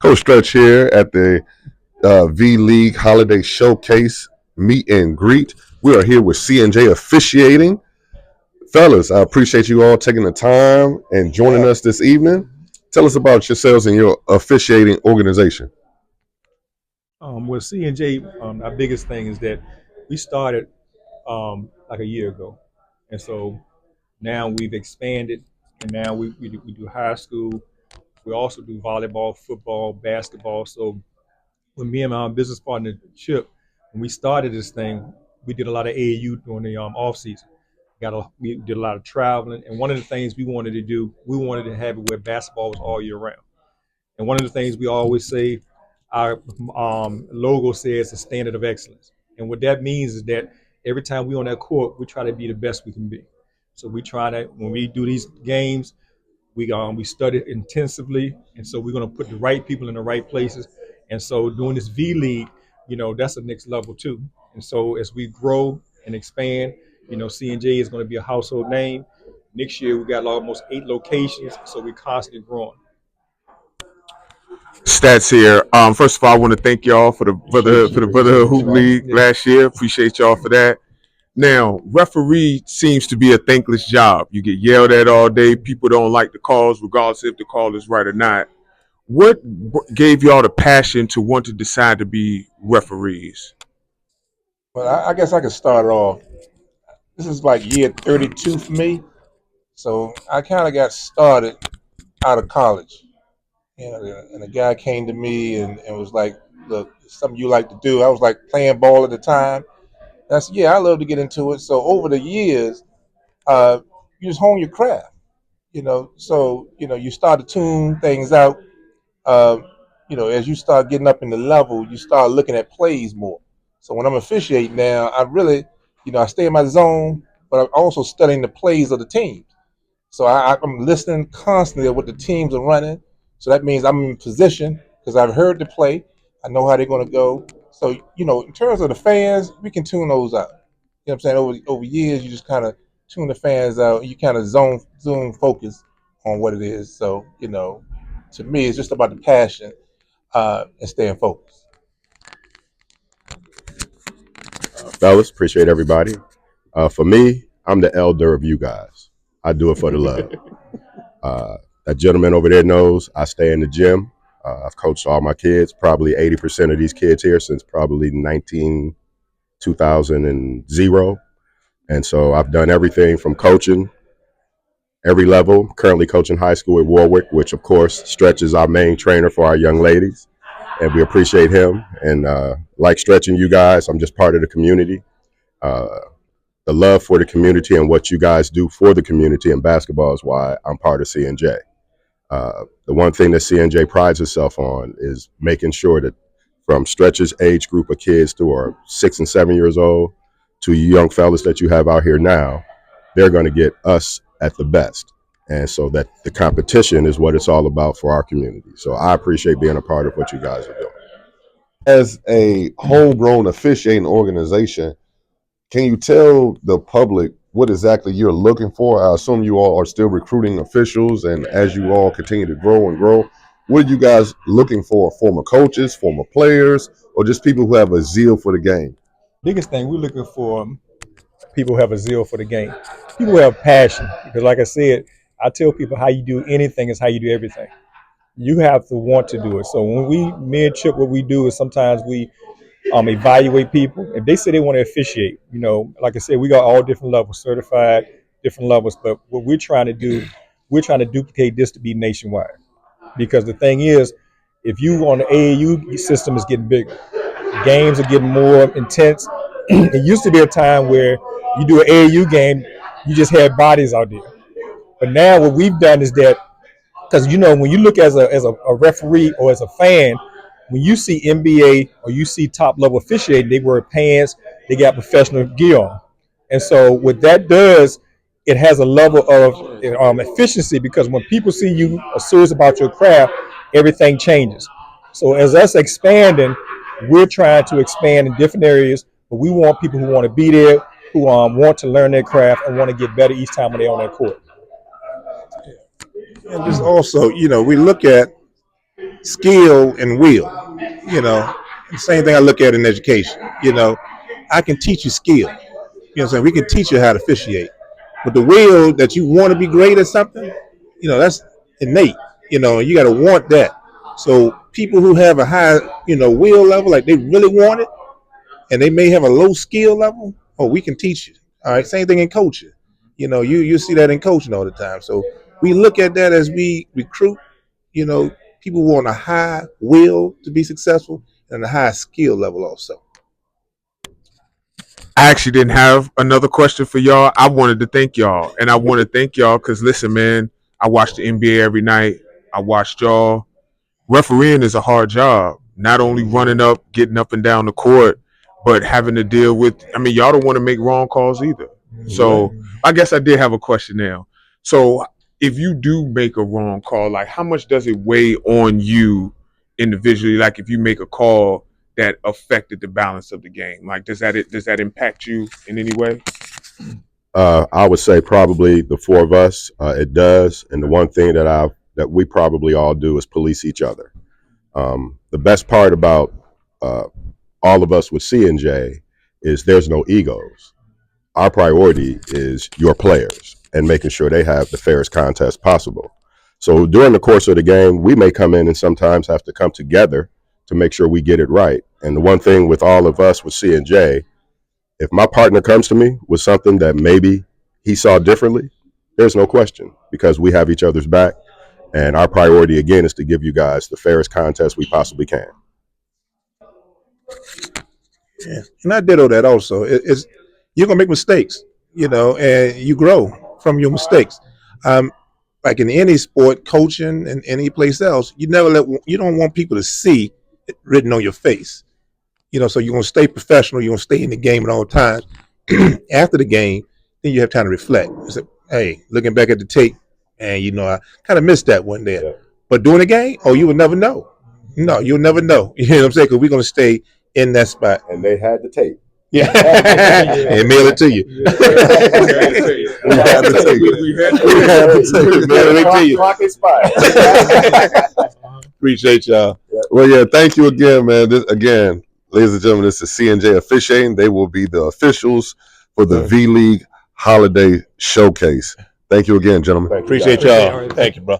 Coach Stretch here at the V League Holiday Showcase meet and greet. We are here with C&J officiating. Fellas, I appreciate you all taking the time and joining us this evening. Tell us about yourselves and your officiating organization. With C&J, our biggest thing is that we started like a year ago. And so now we've expanded, and now we do high school. We also do volleyball, football, basketball. So when me and my business partner Chip, when we started this thing, we did a lot of AAU during the off season. We did a lot of traveling, and one of the things we wanted to do, we wanted to have it where basketball was all year round. And one of the things we always say, our logo says a standard of excellence. And what that means is that every time we on that court, we try to be the best we can be. So we try to, when we do these games, we study intensively, and so we're going to put the right people in the right places. And so doing this V League, that's the next level too. And so as we grow and expand, C&J is going to be a household name. Next year we got almost 8 locations, so we're constantly growing. Stats here. First of all, I want to thank y'all for the Brotherhood Hoop League last year. Appreciate y'all for that. Now, referee seems to be a thankless job. You get yelled at all day. People don't like the calls, regardless if the call is right or not. What gave y'all the passion to want to decide to be referees? Well, I guess I could start off. This is like year 32 for me. So I kind of got started out of college. And a guy came to me and was like, look, it's something you like to do. I was like playing ball at the time. And I said, yeah, I love to get into it. So over the years, you just hone your craft, So, you start to tune things out. Uh, as you start getting up in the level, you start looking at plays more. So when I'm officiating now, I really, I stay in my zone, but I'm also studying the plays of the team. So I'm listening constantly at what the teams are running. So that means I'm in position because I've heard the play. I know how they're going to go. So, in terms of the fans, we can tune those out. You know what I'm saying? Over years, you just kind of tune the fans out. You kind of zoom focus on what it is. So, to me, it's just about the passion and staying focused. Fellas, appreciate everybody. For me, I'm the elder of you guys. I do it for the love. That gentleman over there knows I stay in the gym. I've coached all my kids, probably 80% of these kids here since probably 2000. And so I've done everything from coaching, every level, currently coaching high school at Warwick, which of course stretches our main trainer for our young ladies. And we appreciate him. And like stretching you guys, I'm just part of the community. The love for the community and what you guys do for the community in basketball is why I'm part of C&J. The one thing that C&J prides itself on is making sure that from Stretch's age group of kids who are 6 and 7 years old to you young fellas that you have out here now, they're going to get us at the best. And so that the competition is what it's all about for our community. So I appreciate being a part of what you guys are doing. As a homegrown officiating organization, can you tell the public what exactly you're looking for? I assume you all are still recruiting officials, and as you all continue to grow and grow, what are you guys looking for? Former coaches, former players, or just people who have a zeal for the game? Biggest thing we're looking for people who have a zeal for the game, people who have passion. Because like I said, I tell people how you do anything is how you do everything. You have to want to do it. So when me and Chip, what we do is sometimes we evaluate people. If they say they want to officiate, like I said, we got all different levels, certified, different levels. But what we're trying to do, we're trying to duplicate this to be nationwide. Because the thing is, if you on the AAU system is getting bigger, games are getting more intense. It used to be a time where you do an AAU game, you just had bodies out there. But now what we've done is that, because when you look as a referee or as a fan, when you see NBA or you see top level officiating, they wear pants, they got professional gear on, and so what that does, it has a level of efficiency, because when people see you are serious about your craft, everything changes. So as us expanding, we're trying to expand in different areas, but we want people who want to be there, who want to learn their craft and want to get better each time when they're on that court. And just also, we look at skill and will. You know, the same thing I look at in education. You know, I can teach you skill. You know what I'm saying? We can teach you how to officiate. But the will that you want to be great at something, you know, that's innate. You know, you got to want that. So people who have a high, you know, will level, like they really want it, and they may have a low skill level. Oh, we can teach you. All right. Same thing in coaching. You know, you see that in coaching all the time. So we look at that as we recruit. You know, people want a high will to be successful and a high skill level also. I actually didn't have another question for y'all. I wanted to thank y'all, and I want to thank y'all because listen, man, I watch the NBA every night. I watched y'all. Refereeing is a hard job. Not only running up, getting up and down the court, but having to deal with. I mean, y'all don't want to make wrong calls either. So I guess I did have a question now. So if you do make a wrong call, like how much does it weigh on you individually? Like if you make a call that affected the balance of the game, like does that impact you in any way? I would say probably the four of us. It does, and the one thing that we probably all do is police each other. The best part about all of us with C&J is there's no egos. Our priority is your players and making sure they have the fairest contest possible. So during the course of the game, we may come in and sometimes have to come together to make sure we get it right. And the one thing with all of us with C&J, if my partner comes to me with something that maybe he saw differently, there's no question because we have each other's back. And our priority, again, is to give you guys the fairest contest we possibly can. Yeah. And I ditto that also. It's you're gonna make mistakes, you know, and you grow from your mistakes. Like in any sport, coaching, and any place else, you don't want people to see it written on your face. You know, so you're gonna stay professional. You're gonna stay in the game at all times. After the game, then you have time to reflect. You say, hey, looking back at the tape, and you know, I kind of missed that one there. Yeah. But during the game, oh, you will never know. No, you'll never know. You know what I'm saying? Because we're gonna stay in that spot. And they had the tape. Yeah, and mail it to you. We have the tape. Mail it to you. Clock expired. Appreciate y'all. Well, yeah, thank you again, man. Again, ladies and gentlemen, this is C&J Officiating. They will be the officials for the V-League Holiday Showcase. Thank you again, gentlemen. Appreciate y'all. Thank you, bro.